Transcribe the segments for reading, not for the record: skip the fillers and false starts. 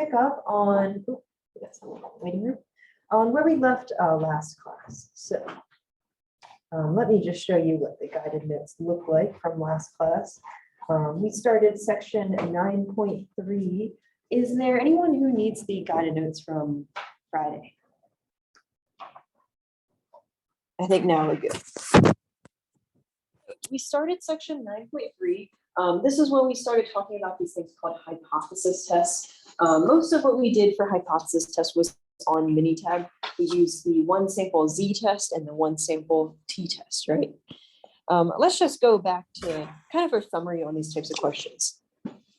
Pick up on, we got some waiting room, on where we left last class. So let me just show you what the guided notes look like from last class. We started section 9.3. Is there anyone who needs the guided notes from Friday? I think now we're good. We started section 9.3. This is when we started talking about these things called hypothesis tests. Most of what we did for hypothesis test was on Minitab. We used the one sample Z test and the one sample T test, right? Let's just go back to kind of a summary on these types of questions.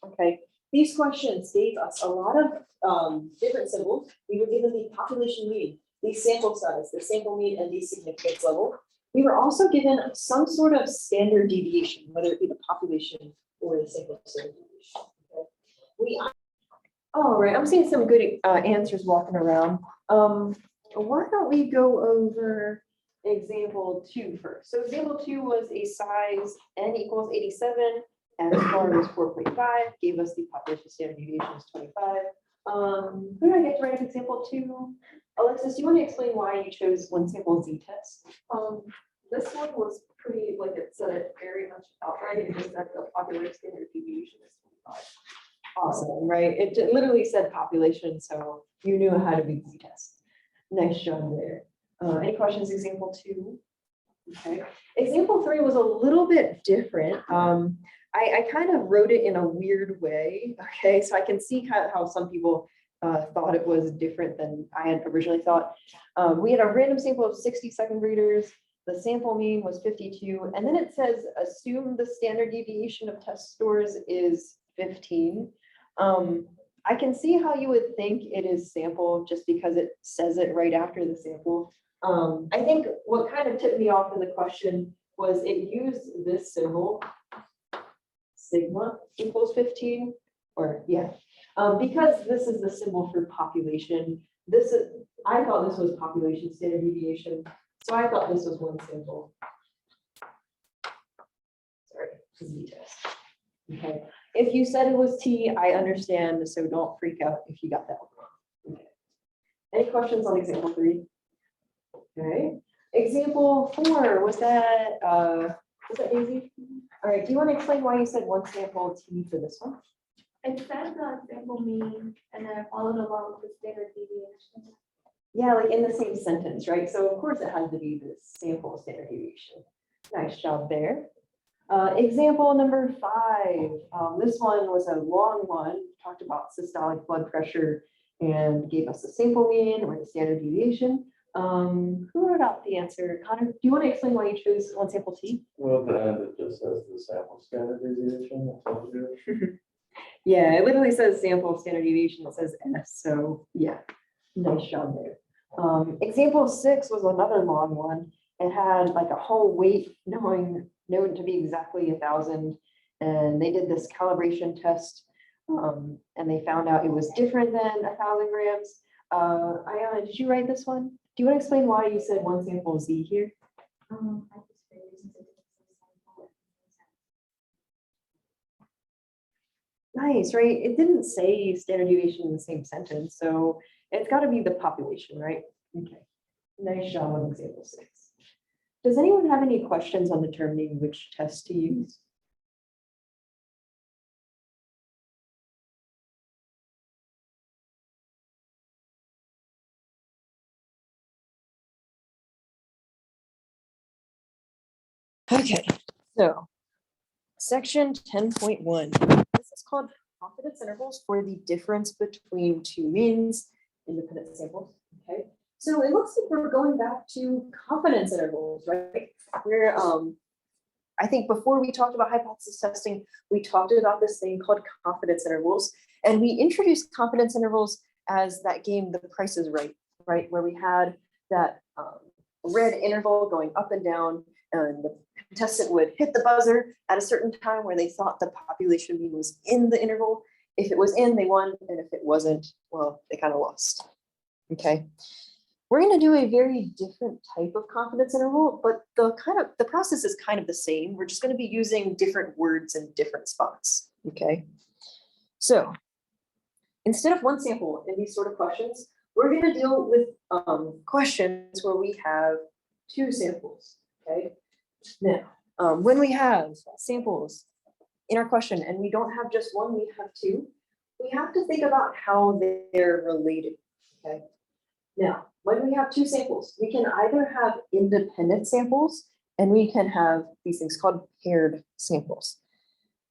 Okay, these questions gave us a lot of different symbols. We were given the population mean, the sample size, the sample mean, and the significance level. We were also given some sort of standard deviation, whether it be the population or the sample standard deviation. Okay. All right, I'm seeing some good answers walking around. Why don't we go over example 2 first? So example 2 was a size n equals 87, x bar was 4.5, gave us the population standard deviation is 25. Who do I get to write example 2? Alexis, do you want to explain why you chose one sample Z test? This one was pretty, like it said it very much outright, it just said the population standard deviation is 25. Awesome, right? It literally said population, so you knew how to be Z test. Nice job there. Any questions, example 2? Okay. Example 3 was a little bit different. I kind of wrote it in a weird way, okay? So I can see kind of how some people thought it was different than I had originally thought. We had a random sample of 60 second graders. The sample mean was 52. And then it says, assume the standard deviation of test scores is 15. I can see how you would think it is sample just because it says it right after the sample. I think what kind of tipped me off in the question was it used this symbol, sigma equals 15, or yeah, because this is the symbol for population. I thought this was population standard deviation, so I thought this was one sample. Sorry, Z test. Okay. If you said it was T, I understand, so don't freak out if you got that wrong. Okay. Any questions on example 3? Okay. Example 4, was that Daisy? All right, do you want to explain why you said one sample T for this one? It said the sample mean, and then I followed along with the standard deviation. Yeah, like in the same sentence, right? So of course it had to be the sample standard deviation. Nice job there. Example number 5. This one was a long one, talked about systolic blood pressure and gave us the sample mean or the standard deviation. Who wrote out the answer? Connor, do you want to explain why you chose one sample T? Well, at the end, it just says the sample standard deviation. Yeah, it literally says sample standard deviation. It says S. So yeah, nice job there. Example 6 was another long one. It had like a whole weight known to be exactly 1,000, and they did this calibration test, and they found out it was different than 1,000 grams. Ayana, did you write this one? Do you want to explain why you said one sample Z here? Nice, right? It didn't say standard deviation in the same sentence, so it's got to be the population, right? Okay, nice job on example 6. Does anyone have any questions on determining which test to use? Okay, so section 10.1. This is called confidence intervals for the difference between two means, independent samples. Okay, so it looks like we're going back to confidence intervals, right? Where I think before we talked about hypothesis testing, we talked about this thing called confidence intervals, and we introduced confidence intervals as that game, The Price is Right, right? Where we had that red interval going up and down, and the contestant would hit the buzzer at a certain time where they thought the population mean was in the interval. If it was in, they won, and if it wasn't, well, they kind of lost. Okay. We're going to do a very different type of confidence interval, but the process is kind of the same. We're just going to be using different words in different spots. Okay. So instead of one sample in these sort of questions, we're going to deal with questions where we have two samples. Okay. Now, when we have samples in our question and we don't have just one, we have two, we have to think about how they're related. Okay. Now, when we have two samples, we can either have independent samples and we can have these things called paired samples.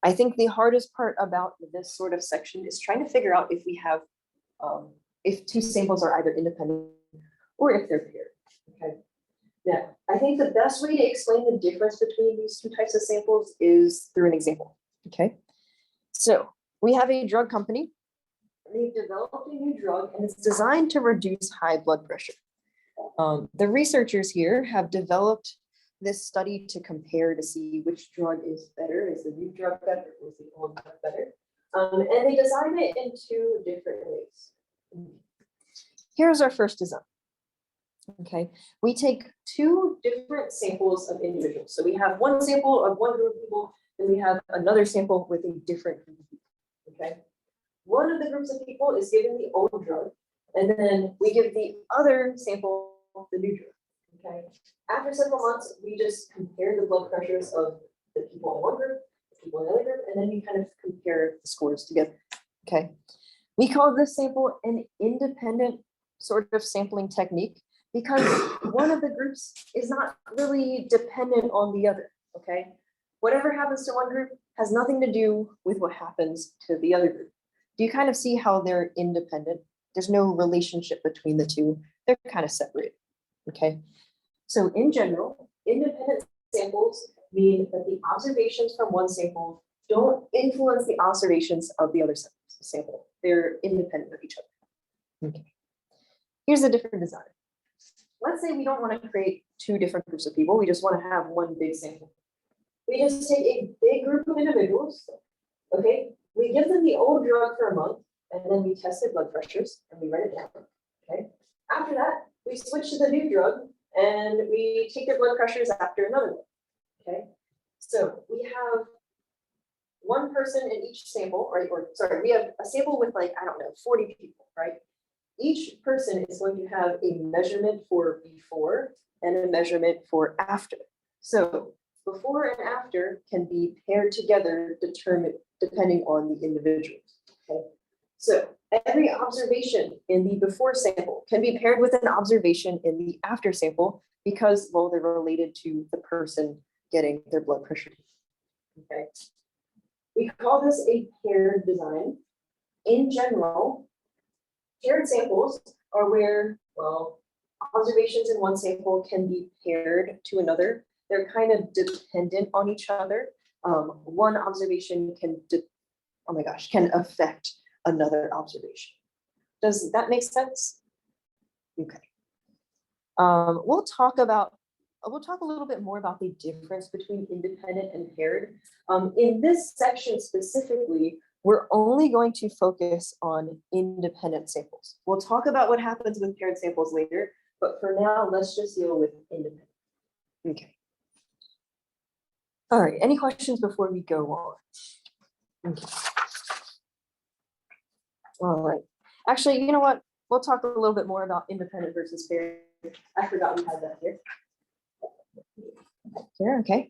I think the hardest part about this sort of section is trying to figure out if we have, if two samples are either independent or if they're paired. Okay. Now, I think the best way to explain the difference between these two types of samples is through an example. Okay. So we have a drug company. They've developed a new drug and it's designed to reduce high blood pressure. The researchers here have developed this study to compare to see which drug is better. Is the new drug better or is the old drug better? And they designed it in two different ways. Here's our first design. Okay, we take two different samples of individuals. So we have one sample of one group of people, and we have another sample with a different group of people. Okay, one of the groups of people is given the old drug, and then we give the other sample the new drug. Okay, after several months, we just compare the blood pressures of the people in one group, the people in the other group, and then we kind of compare the scores together. Okay, we call this sample an independent sort of sampling technique because one of the groups is not really dependent on the other. Okay, whatever happens to one group has nothing to do with what happens to the other group. Do you kind of see how they're independent? There's no relationship between the two. They're kind of separate. Okay. So in general, independent samples mean that the observations from one sample don't influence the observations of the other sample. They're independent of each other. Okay. Here's a different design. Let's say we don't want to create two different groups of people. We just want to have one big sample. We just take a big group of individuals. Okay. We give them the old drug for a month and then we test their blood pressures and we write it down. Okay. After that, we switch to the new drug and we take their blood pressures after another one. Okay, so we have one person in each sample, right? Or sorry, we have a sample with like, I don't know, 40 people, right? Each person is going to have a measurement for before and a measurement for after. So before and after can be paired together, depending on the individuals. Okay, so every observation in the before sample can be paired with an observation in the after sample because, well, they're related to the person getting their blood pressure. Okay. We call this a paired design. In general, paired samples are where, well, observations in one sample can be paired to another. They're kind of dependent on each other. One observation can affect another observation. Does that make sense? Okay. We'll talk a little bit more about the difference between independent and paired. In this section specifically, we're only going to focus on independent samples. We'll talk about what happens with paired samples later, but for now, let's just deal with independent. Okay. All right, any questions before we go on? Okay. All right. Actually, you know what? We'll talk a little bit more about independent versus paired. I forgot we had that here. Here, okay.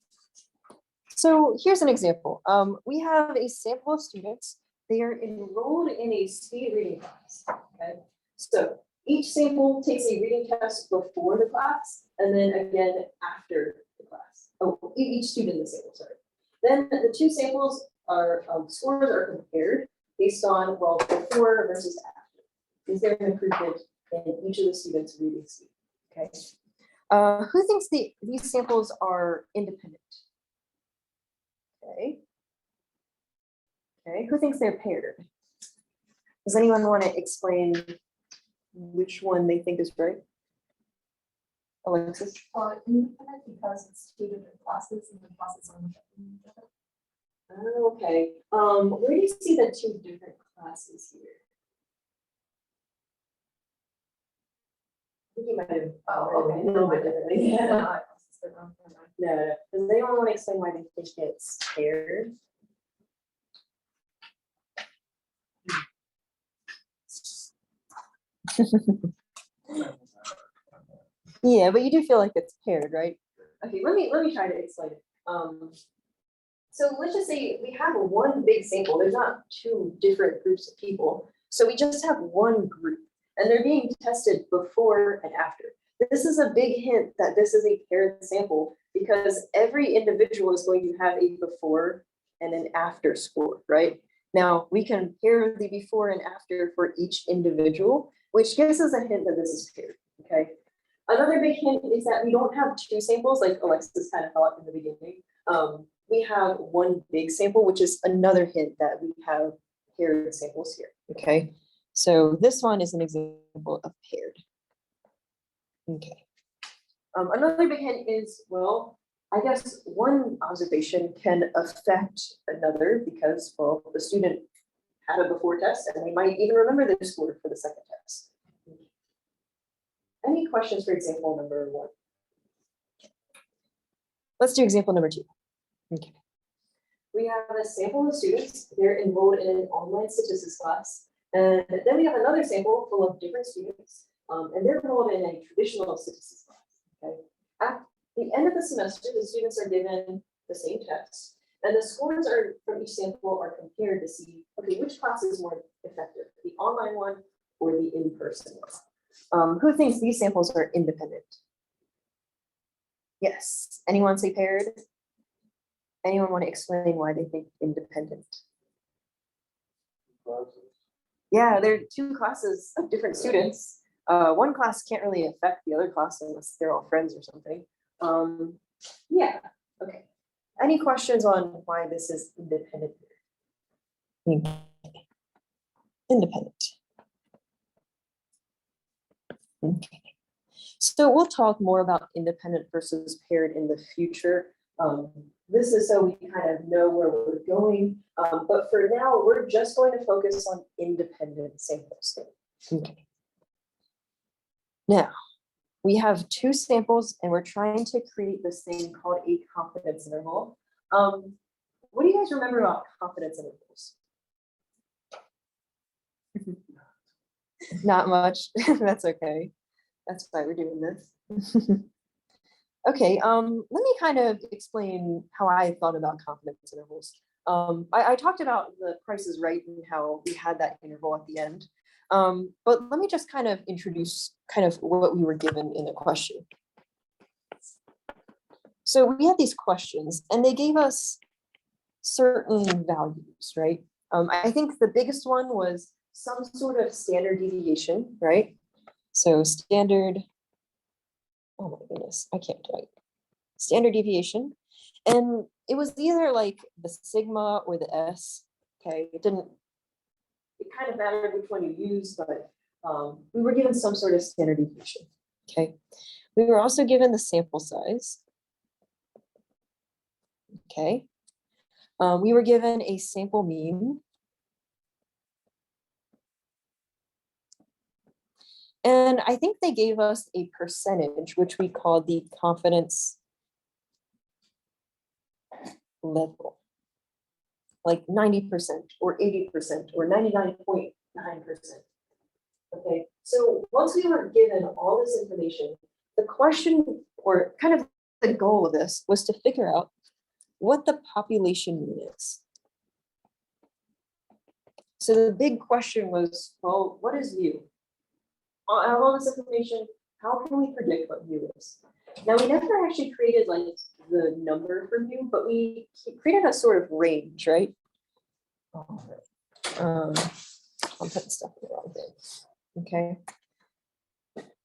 So here's an example. We have a sample of students. They are enrolled in a speed reading class. Okay. So each sample takes a reading test before the class and then again after the class. Oh, each student in the sample, sorry. Then the two samples are scores are compared based on, well, before versus after. Is there an improvement in each of the students' reading speed? Okay. Who thinks these samples are independent? Okay. Okay. Who thinks they're paired? Does anyone want to explain which one they think is right? Alexis? Independent because it's two different classes and the classes are different. Oh, okay. Where do you see the two different classes here? I think you might have. Oh, okay. A little bit differently. Yeah. No. No. Does anyone want to explain why they think it's paired? Yeah, but you do feel like it's paired, right? Okay, let me try to explain it. So let's just say we have one big sample. There's not two different groups of people. So we just have one group and they're being tested before and after. This is a big hint that this is a paired sample because every individual is going to have a before and an after score, right? Now we can pair the before and after for each individual, which gives us a hint that this is paired, okay? Another big hint is that we don't have two samples like Alexis kind of thought in the beginning. We have one big sample, which is another hint that we have paired samples here, okay? So this one is an example of paired. Okay. Another big hint is, well, I guess one observation can affect another because, well, the student had a before test and they might even remember their score for the second test. Any questions for example number 1? Let's do example number 2. Okay. We have a sample of students. They're enrolled in an online statistics class. And then we have another sample full of different students. And they're enrolled in a traditional statistics class. Okay. At the end of the semester, the students are given the same test. And the scores are from each sample are compared to see, okay, which class is more effective, the online one or the in-person one? Who thinks these samples are independent? Yes. Anyone say paired? Anyone want to explain why they think independent? Yeah, there are 2 classes of different students. One class can't really affect the other class unless they're all friends or something. Yeah, okay. Any questions on why this is independent? Independent. Okay. So we'll talk more about independent versus paired in the future. This is so we kind of know where we're going. But for now, we're just going to focus on independent samples. Okay. Now, we have 2 samples and we're trying to create this thing called a confidence interval. What do you guys remember about confidence intervals? Not much. That's okay. That's why we're doing this. Okay, let me kind of explain how I thought about confidence intervals. I talked about the Price is Right and how we had that interval at the end. But let me just kind of introduce kind of what we were given in the question. So we had these questions and they gave us certain values, right? I think the biggest one was some sort of standard deviation, right? So standard, oh my goodness, I can't do it. Standard deviation. And it was either like the sigma or the S, okay? It kind of mattered which one you used, but we were given some sort of standard deviation, okay? We were also given the sample size, okay? We were given a sample mean. And I think they gave us a percentage, which we called the confidence level, like 90% or 80% or 99.9%. Okay, so once we were given all this information, the question or kind of the goal of this was to figure out what the population mean is. So the big question was, well, what is mu? Out of all this information, how can we predict what mu is? Now, we never actually created like the number for mu, but we created a sort of range, right? All right. I'm putting stuff in the wrong thing. Okay.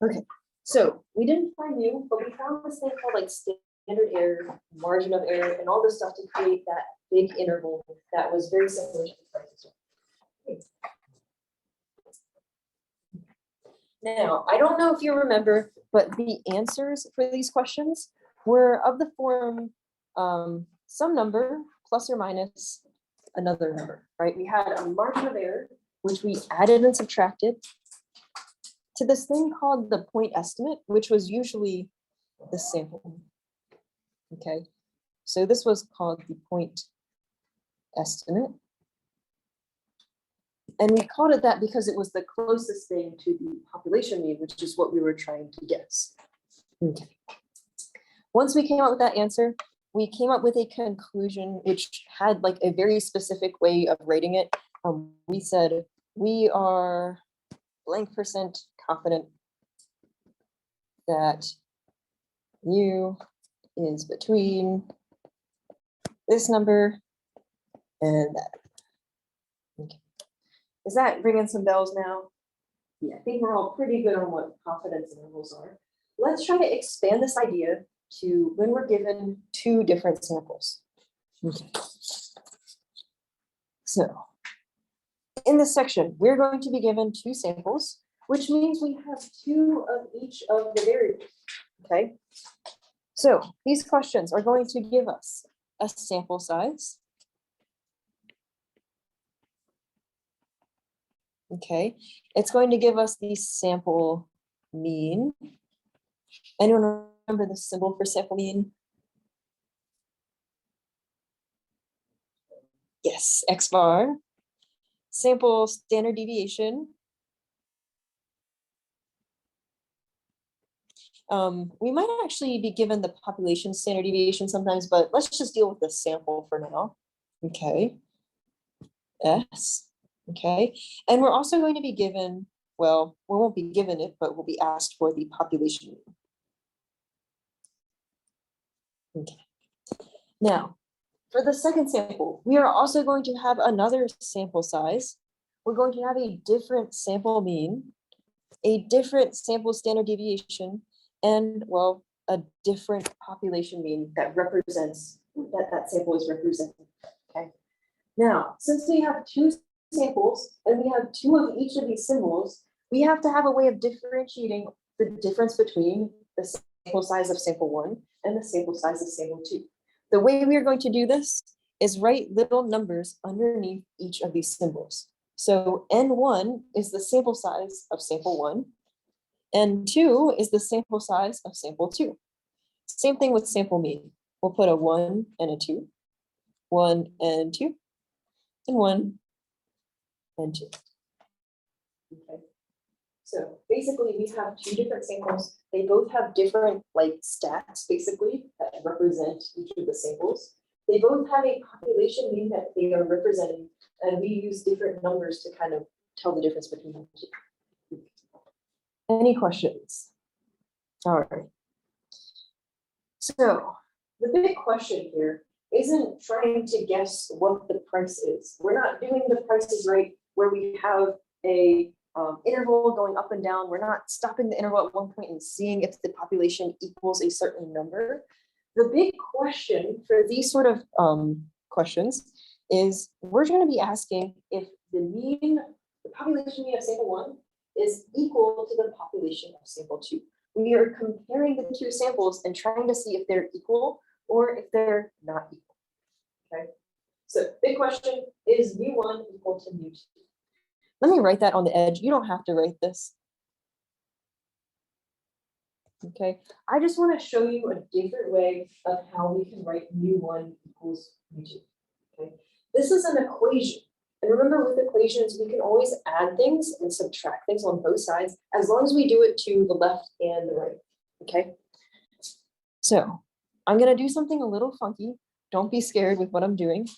Okay. So we didn't find mu, but we found this thing called like standard error, margin of error, and all this stuff to create that big interval that was very similar to the Price is Right. Now, I don't know if you remember, but the answers for these questions were of the form some number plus or minus another number, right? We had a margin of error, which we added and subtracted to this thing called the point estimate, which was usually the sample. Okay, so this was called the point estimate. And we called it that because it was the closest thing to the population mean, which is what we were trying to guess. Okay. Once we came up with that answer, we came up with a conclusion which had like a very specific way of rating it. We said we are blank percent confident that mu is between this number and that. Okay. Is that ringing some bells now? Yeah, I think we're all pretty good on what confidence intervals are. Let's try to expand this idea to when we're given two different samples. Okay. So in this section, we're going to be given two samples, which means we have two of each of the variables. Okay. So these questions are going to give us a sample size. Okay, it's going to give us the sample mean. Anyone remember the symbol for sample mean? Yes, X bar. Sample standard deviation. We might actually be given the population standard deviation sometimes, but let's just deal with the sample for now. Okay. S. Okay. And we're also going to be given, well, we won't be given it, but we'll be asked for the population mean. Okay. Now, for the second sample, we are also going to have another sample size. We're going to have a different sample mean, a different sample standard deviation, and well, a different population mean that represents that sample is represented. Okay. Now, since we have two samples and we have two of each of these symbols, we have to have a way of differentiating the difference between the sample size of sample 1 and the sample size of sample 2. The way we are going to do this is write little numbers underneath each of these symbols. So N1 is the sample size of sample 1, N2 is the sample size of sample 2. Same thing with sample mean. We'll put a 1 and a 2, 1 and 2, and 1 and 2. Okay. So basically we have two different samples. They both have different like stats basically that represent each of the samples. They both have a population mean that they are representing, and we use different numbers to kind of tell the difference between them two. Any questions? All right. So the big question here isn't trying to guess what the price is. We're not doing the prices right where we have a interval going up and down. We're not stopping the interval at one point and seeing if the population equals a certain number. The big question for these sort of questions is we're going to be asking if the population mean of sample 1 is equal to the population of sample 2. We are comparing the two samples and trying to see if they're equal or if they're not equal. Okay, so big question, is mu1 equal to mu2? Let me write that on the edge. You don't have to write this. Okay, I just want to show you a different way of how we can write mu1 equals mu2. Okay, this is an equation. And remember, with equations, we can always add things and subtract things on both sides, as long as we do it to the left and the right. Okay, so I'm going to do something a little funky. Don't be scared with what I'm doing.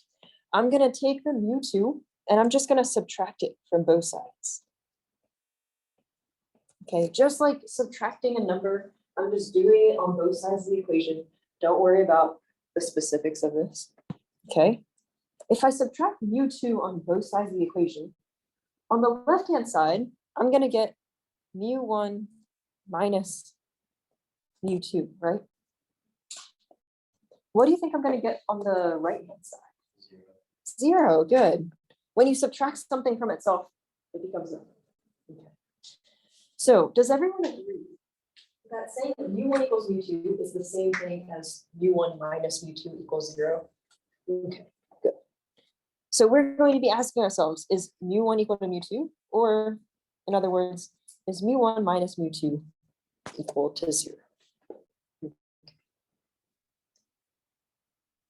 I'm going to take the mu2 and I'm just going to subtract it from both sides. Okay, just like subtracting a number, I'm just doing it on both sides of the equation. Don't worry about the specifics of this. Okay, if I subtract mu2 on both sides of the equation, on the left-hand side, I'm going to get mu1 minus mu2, right? What do you think I'm going to get on the right-hand side? 0, good. When you subtract something from itself, it becomes 0. Okay. So does everyone agree that saying that mu1 equals mu2 is the same thing as mu1 minus mu2 equals 0? Okay, good. So we're going to be asking ourselves, is mu1 equal to mu2? Or in other words, is mu1 minus mu2 equal to 0?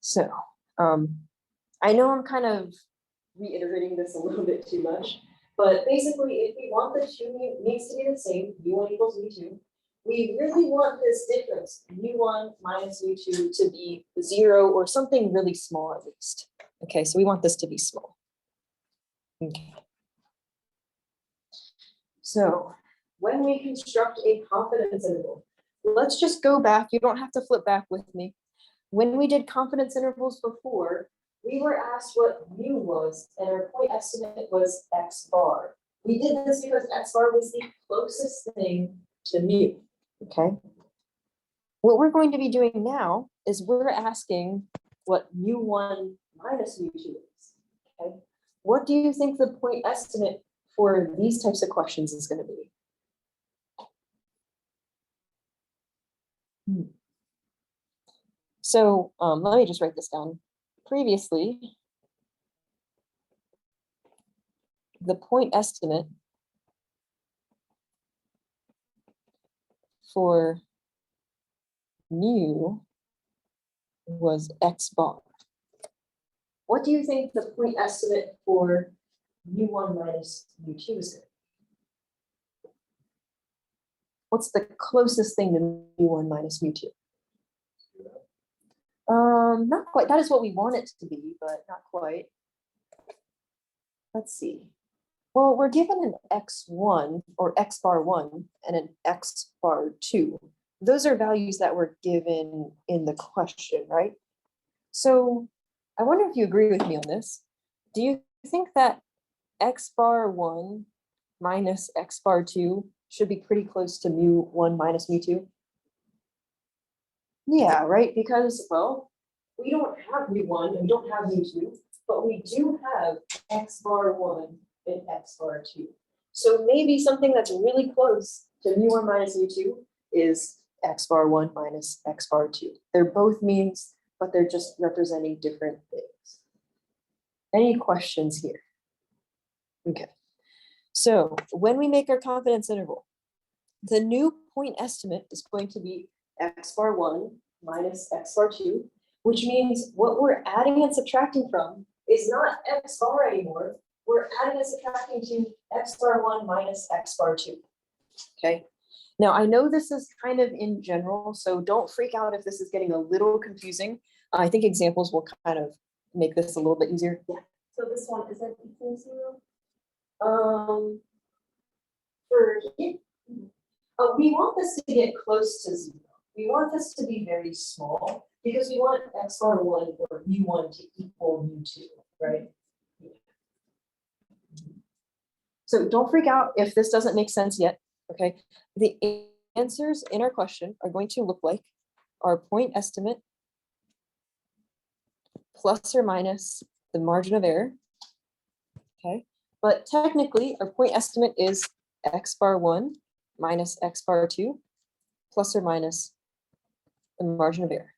So I know I'm kind of reiterating this a little bit too much, But basically, if we want the two means to be the same, mu1 equals mu2, we really want this difference, mu1 minus mu2, to be 0 or something really small at least. Okay, so we want this to be small. Okay. So when we construct a confidence interval, let's just go back. You don't have to flip back with me. When we did confidence intervals before, we were asked what mu was, and our point estimate was x bar. We did this because x bar was the closest thing to mu, okay? What we're going to be doing now is we're asking what mu1 minus mu2 is, okay? What do you think the point estimate for these types of questions is going to be? So let me just write this down. Previously, the point estimate for mu was x bar. What do you think the point estimate for mu1 minus mu2 is going to be? What's the closest thing to mu1 minus mu2? Not quite. That is what we want it to be, but not quite. Let's see. Well, we're given an x1 or x bar 1 and an x bar 2. Those are values that were given in the question, right? So I wonder if you agree with me on this. Do you think that x bar 1 minus x bar 2 should be pretty close to mu1 minus mu2? Yeah, right, because, well, we don't have mu1 and we don't have mu2, but we do have x bar 1 and x bar 2. So maybe something that's really close to mu1 minus mu2 is x bar 1 minus x bar 2. They're both means, but they're just representing different things. Any questions here? Okay. So when we make our confidence interval, the new point estimate is going to be x bar 1 minus x bar 2, which means what we're adding and subtracting from is not x bar anymore. We're adding and subtracting to x bar 1 minus x bar 2. Okay. Now, I know this is kind of in general, so don't freak out if this is getting a little confusing. I think examples will kind of make this a little bit easier. Yeah. So this one, is that equal 0? For here, we want this to get close to 0. We want this to be very small because we want x bar 1 or mu1 to equal mu2, right? Yeah. So don't freak out if this doesn't make sense yet, okay? The answers in our question are going to look like our point estimate plus or minus the margin of error, okay? But technically, our point estimate is x bar 1 minus x bar 2 plus or minus the margin of error.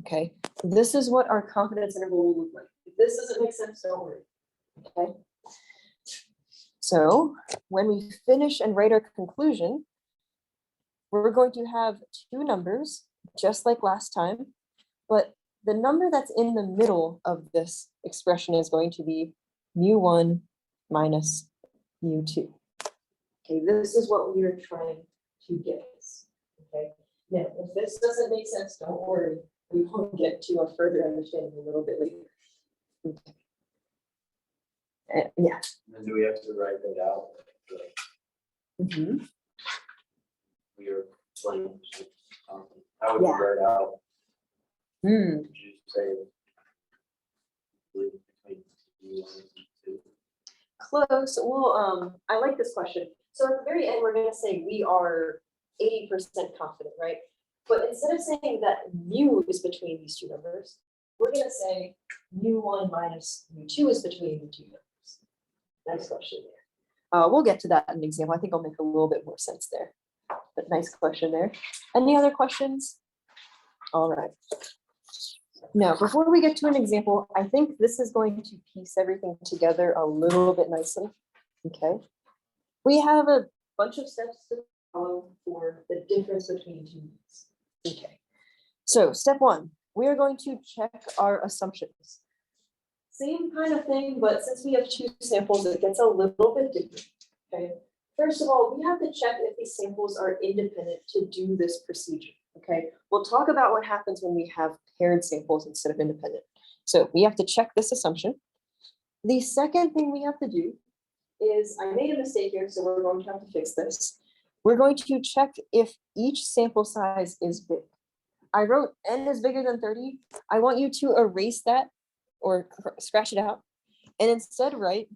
Okay, this is what our confidence interval will look like. If this doesn't make sense, don't worry. Okay. So when we finish and write our conclusion, we're going to have two numbers, just like last time, but the number that's in the middle of this expression is going to be mu1 minus mu2. Okay, this is what we are trying to get. Okay, now if this doesn't make sense, don't worry. We will get to a further understanding a little bit later. Okay. Yeah. And do we have to write that out? Mhm. We are playing. How would you Yeah. write out? Hmm. Would you say? Between you and two? Close. Well, I like this question. So at the very end, we're going to say we are 80% confident, right? But instead of saying that mu is between these two numbers, we're going to say mu1 minus mu2 is between the two numbers. Nice question there. We'll get to that in an example. I think I'll make a little bit more sense there. But nice question there. Any other questions? All right. Now, before we get to an example, I think this is going to piece everything together a little bit nicely. Okay. We have a bunch of steps to follow for the difference between two means. Okay. So step one, we are going to check our assumptions. Same kind of thing, but since we have two samples, it gets a little bit different, okay? First of all, we have to check if these samples are independent to do this procedure, okay? We'll talk about what happens when we have paired samples instead of independent. So we have to check this assumption. The second thing we have to do is, I made a mistake here, so we're going to have to fix this. We're going to check if each sample size is big. I wrote n is bigger than 30. I want you to erase that or scratch it out and instead write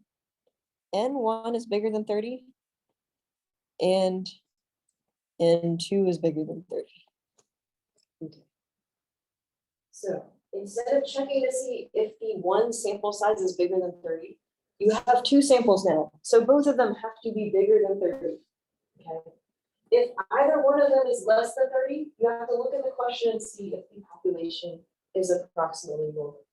n1 is bigger than 30 and n2 is bigger than 30. Okay. So instead of checking to see if the one sample size is bigger than 30, you have two samples now. So both of them have to be bigger than 30. Okay. If either one of them is less than 30, you have to look at the question and see if the population is approximately normal.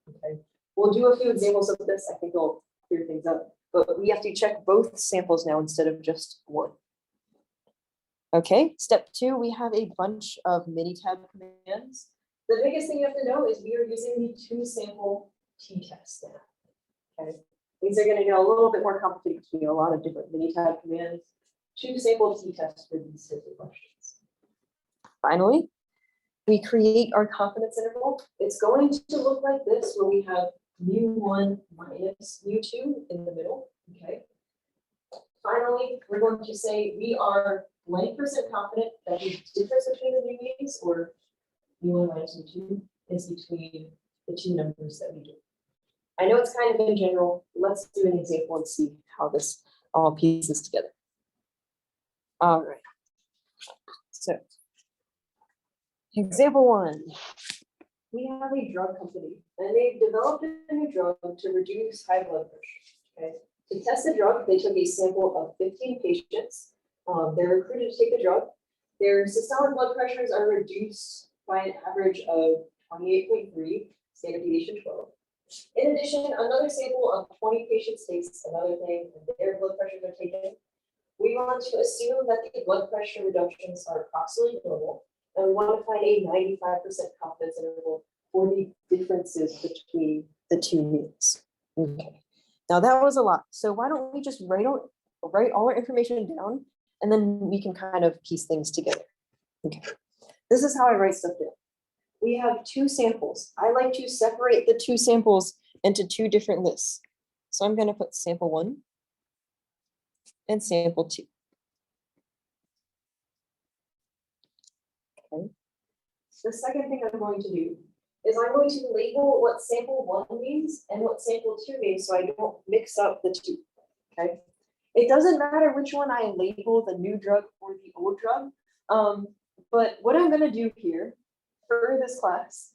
Okay. We'll do a few examples of this. I think it'll clear things up, but we have to check both samples now instead of just one. Okay, step 2, we have a bunch of Minitab commands. The biggest thing you have to know is we are using the 2-sample t-test now. Okay, these are going to get a little bit more complicated because we have a lot of different Minitab commands. 2-sample t-test for these types of questions. Finally, we create our confidence interval. It's going to look like this, where we have mu1 minus mu2 in the middle. Okay. Finally, we're going to say we are blank % confident that the difference between the mu means, or mu1 minus mu2, is between the two numbers that we do. I know it's kind of in general. Let's do an example and see how this all pieces together. All right. So, example 1. We have a drug company, and they've developed a new drug to reduce high blood pressure. Okay. To test the drug, they took a sample of 15 patients. They're recruited to take the drug. Their systolic blood pressures are reduced by an average of 28.3, standard deviation 12. In addition, another sample of 20 patients takes another thing, and their blood pressures are taken. We want to assume that the blood pressure reductions are approximately normal, and we want to find a 95% confidence interval for the differences between the two means. Okay. Now that was a lot. So why don't we just write all our information down, and then we can kind of piece things together. Okay. This is how I write stuff down. We have 2 samples. I like to separate the 2 samples into 2 different lists. So I'm going to put sample 1 and sample 2. Okay. The second thing I'm going to do is I'm going to label what sample 1 means and what sample 2 means, so I don't mix up the 2. Okay. It doesn't matter which one I label, the new drug or the old drug. But what I'm going to do here for this class,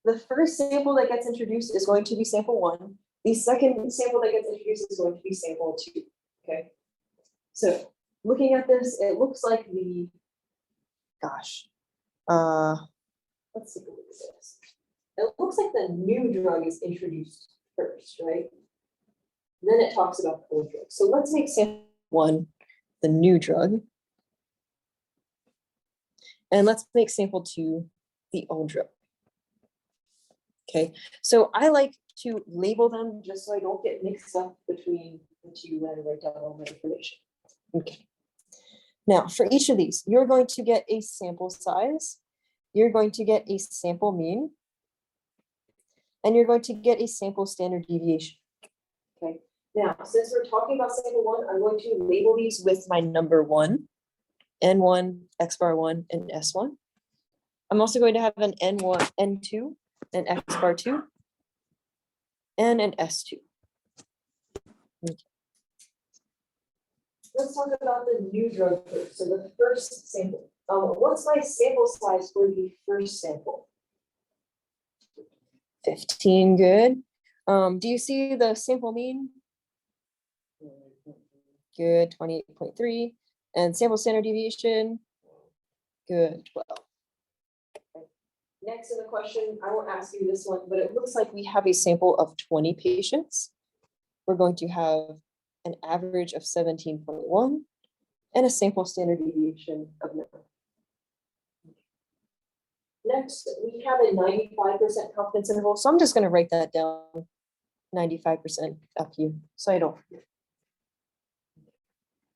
the first sample that gets introduced is going to be sample 1. The second sample that gets introduced is going to be sample 2. Okay. So looking at this, it looks like the, let's take a look at this. It looks like the new drug is introduced first, right? Then it talks about the old drug. So let's make sample 1 the new drug. And let's make sample 2 the old drug. Okay, so I like to label them just so I don't get mixed up between the two when I write down all my information. Okay. Now, for each of these, you're going to get a sample size, you're going to get a sample mean, and you're going to get a sample standard deviation. Okay. Now, since we're talking about sample 1, I'm going to label these with my number 1, N1, X bar 1, and S1. I'm also going to have an N1, N2, an X bar 2, and an S2. Okay. Let's talk about the new drug first. So the first sample. What's my sample size for the first sample? 15, good. Do you see the sample mean? Good, 28.3. And sample standard deviation? Good, 12. Okay. Next in the question, I won't ask you this one, but it looks like we have a sample of 20 patients. We're going to have an average of 17.1 and a sample standard deviation of 9. Next, we have a 95% confidence interval. So I'm just going to write that down. 95% up here, so I don't forget.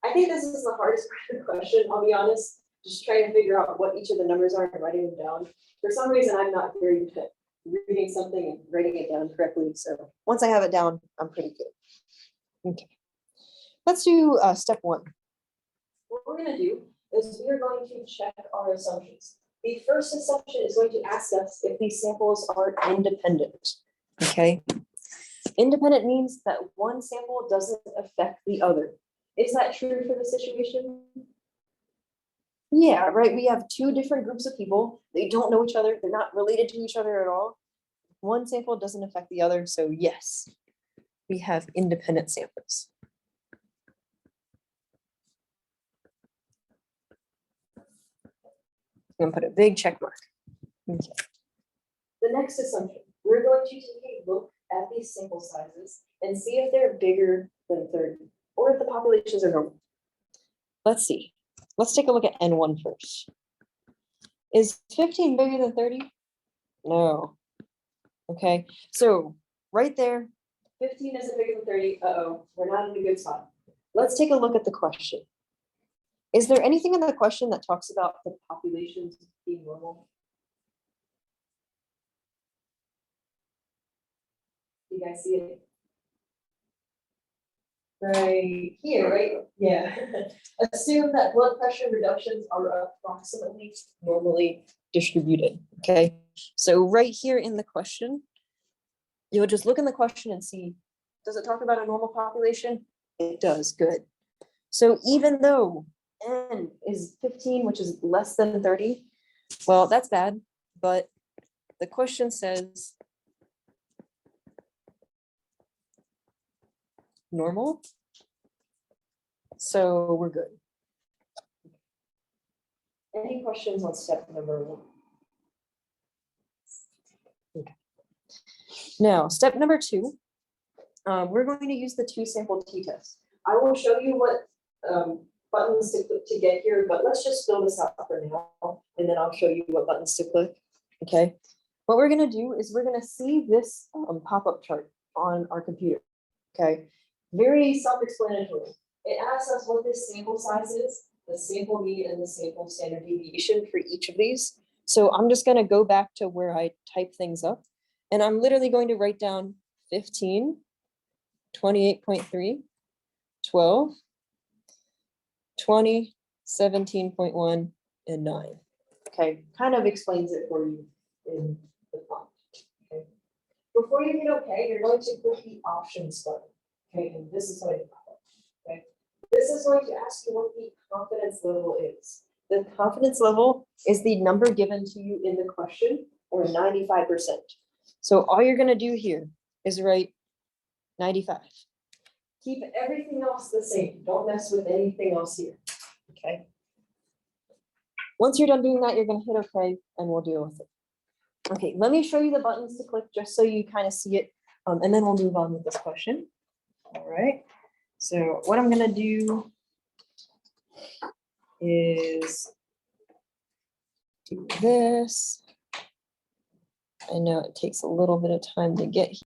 I think this is the hardest part of the question, I'll be honest, just trying to figure out what each of the numbers are and writing them down. For some reason, I'm not very good at reading something and writing it down correctly, so once I have it down, I'm pretty good. Okay, let's do step 1. What we're gonna do is we are going to check our assumptions. The first assumption is going to ask us if these samples are independent, okay? Independent means that one sample doesn't affect the other. Is that true for the situation? Yeah, right, we have 2 different groups of people. They don't know each other. They're not related to each other at all. One sample doesn't affect the other, so yes, we have independent samples. I'm gonna put a big check mark. Okay. The next assumption, we're going to take a look at these sample sizes and see if they're bigger than 30 or if the populations are normal. Let's see. Let's take a look at N1 first. Is 15 bigger than 30? No. Okay, so right there, 15 isn't bigger than 30. Uh-oh, we're not in a good spot. Let's take a look at the question. Is there anything in the question that talks about the populations being normal? You guys see it? Right here, right? Yeah. Assume that blood pressure reductions are approximately normally distributed, okay? So right here in the question, you'll just look in the question and see, does it talk about a normal population? It does, good. So even though N is 15, which is less than 30, well, that's bad, but the question says normal, so we're good. Any questions on step number 1? Okay. Now, step number 2, we're going to use the 2 sample t-test. I will show you what buttons to click to get here, but let's just fill this out for now, and then I'll show you what buttons to click, okay? What we're gonna do is we're gonna see this pop-up chart on our computer, okay? Very self-explanatory. It asks us what this sample size is, the sample mean, and the sample standard deviation for each of these. So I'm just gonna go back to where I type things up, and I'm literally going to write down 15, 28.3, 12, 20, 17.1, and 9. Okay, kind of explains it for you in the prompt. Okay. Before you hit OK, you're going to click the options button. Okay, and this is how it pops. Okay, this is going to ask you what the confidence level is. The confidence level is the number given to you in the question, or 95%. So all you're going to do here is write 95. Keep everything else the same. Don't mess with anything else here. Okay. Once you're done doing that, you're going to hit OK, and we'll deal with it. Okay, let me show you the buttons to click just so you kind of see it, and then we'll move on with this question. All right. So what I'm going to do is do this. I know it takes a little bit of time to get here.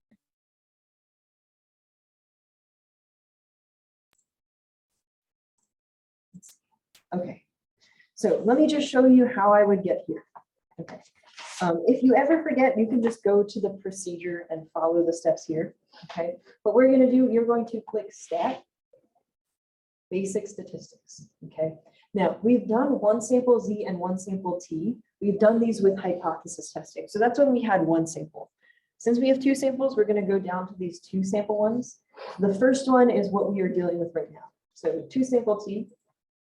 Okay, so let me just show you how I would get here. Okay, if you ever forget, you can just go to the procedure and follow the steps here. Okay, what we're going to do, you're going to click Stat, Basic Statistics. Okay, now we've done one sample Z and one sample T. We've done these with hypothesis testing. So that's when we had one sample. Since we have 2 samples, we're going to go down to these 2 sample ones. The first one is what we are dealing with right now. So 2 sample T,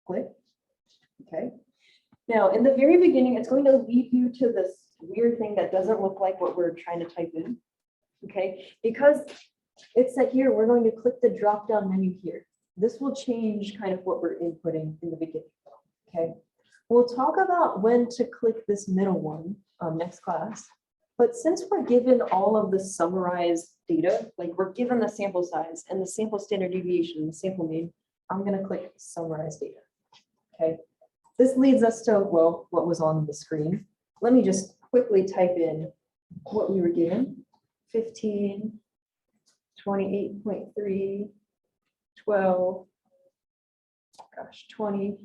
click. Okay. Now, in the very beginning, it's going to lead you to this weird thing that doesn't look like what we're trying to type in. Okay, because it's set here, we're going to click the drop-down menu here. This will change kind of what we're inputting in the beginning. Okay, we'll talk about when to click this middle one next class. But since we're given all of the summarized data, like we're given the sample size and the sample standard deviation, the sample mean, I'm going to click summarize data. Okay. This leads us to, well, what was on the screen. Let me just quickly type in what we were given. 15, 28.3, 12, gosh, 20,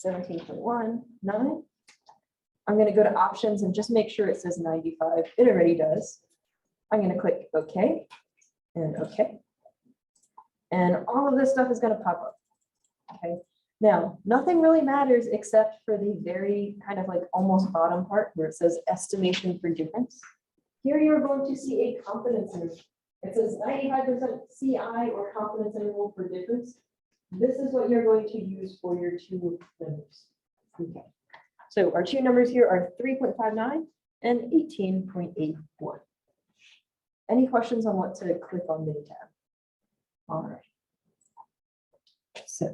17.1, 9. I'm gonna go to options and just make sure it says 95. It already does. I'm gonna click OK and OK. And all of this stuff is gonna pop up. Okay, now nothing really matters except for the very kind of like almost bottom part where it says estimation for difference. Here you're going to see a confidence interval. It says 95% CI or confidence interval for difference. This is what you're going to use for your two numbers. Okay, so our two numbers here are 3.59 and 18.81. Any questions on what to click on Minitab? All right. So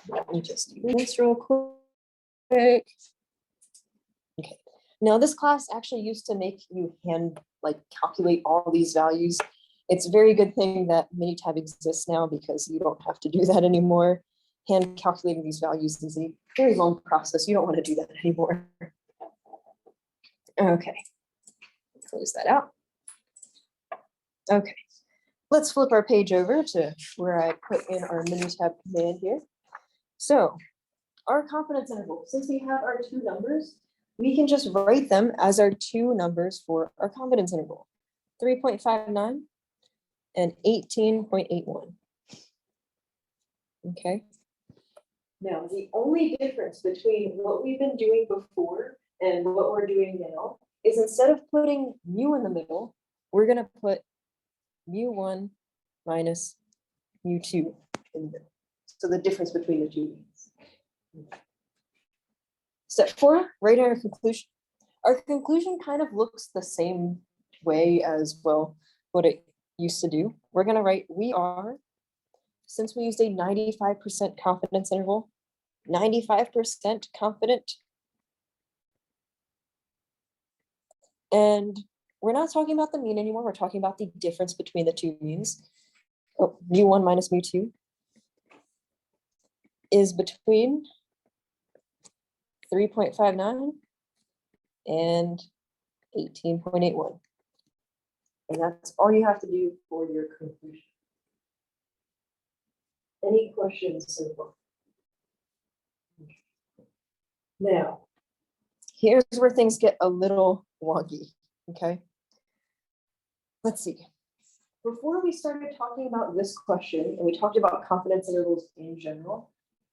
let me just do this real quick. Okay. Now this class actually used to make you calculate all these values. It's a very good thing that Minitab exists now because you don't have to do that anymore. Hand calculating these values is a very long process. You don't want to do that anymore. Okay. Close that out. Okay. Let's flip our page over to where I put in our Minitab command here. So our confidence interval, since we have our two numbers, we can just write them as our two numbers for our confidence interval, 3.59 and 18.81. Okay. Now, the only difference between what we've been doing before and what we're doing now is instead of putting mu in the middle, we're going to put mu1 minus mu2 in the middle. So the difference between the two means. Step 4, write our conclusion. Our conclusion kind of looks the same way as, well, what it used to do. We're going to write we are, since we used a 95% confidence interval, 95% confident. And we're not talking about the mean anymore. We're talking about the difference between the two means. Oh, mu1 minus mu2 is between 3.59 and 18.81. And that's all you have to do for your conclusion. Any questions so far? Now, here's where things get a little wonky, okay? Let's see. Before we started talking about this question, and we talked about confidence intervals in general,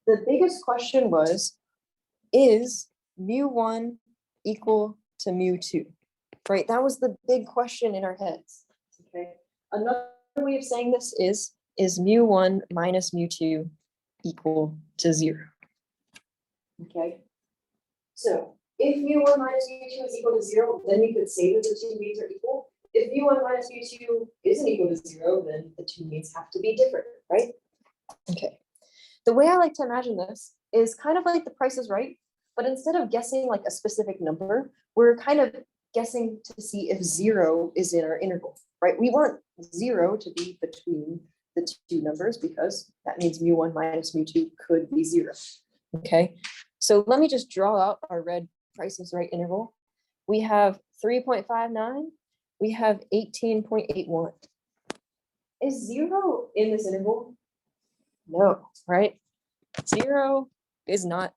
the biggest question was, is mu1 equal to mu2? Right, that was the big question in our heads, okay? Another way of saying this is mu1 minus mu2 equal to 0? Okay, so if mu1 minus mu2 is equal to 0, then you could say that the two means are equal. If mu1 minus mu2 isn't equal to 0, then the two means have to be different, right? Okay, the way I like to imagine this is kind of like the Price is Right, but instead of guessing like a specific number, we're kind of guessing to see if 0 is in our interval, right? We want 0 to be between the two numbers because that means mu1 minus mu2 could be 0. Okay, so let me just draw out our red Price is Right interval. We have 3.59, we have 18.81. Is 0 in this interval? No, right? 0 is not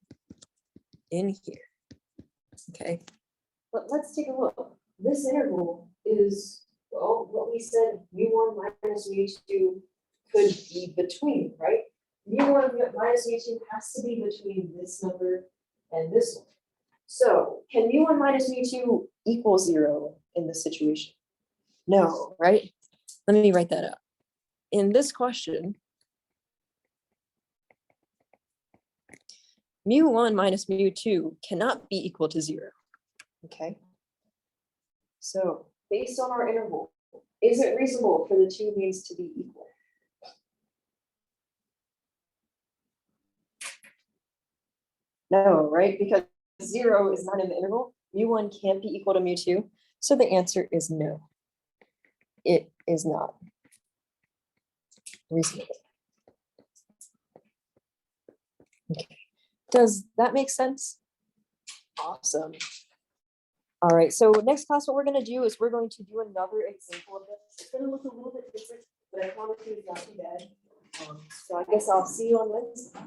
in here. Okay, but let's take a look. This interval is, well, what we said mu1 minus mu2 could be between, right? mu1 minus mu2 has to be between this number and this one. So can mu1 minus mu2 equal 0 in this situation? No, right? Let me write that out. In this question, mu1 minus mu2 cannot be equal to 0. Okay. So based on our interval, is it reasonable for the two means to be equal? No, right? Because 0 is not in the interval. mu1 can't be equal to mu2. So the answer is no. It is not reasonable. Okay. Does that make sense? Awesome. All right, so next class, what we're going to do is we're going to do another example of this. it's gonna look a little bit different, but I promise you it's not too bad. So I guess I'll see you on Wednesday.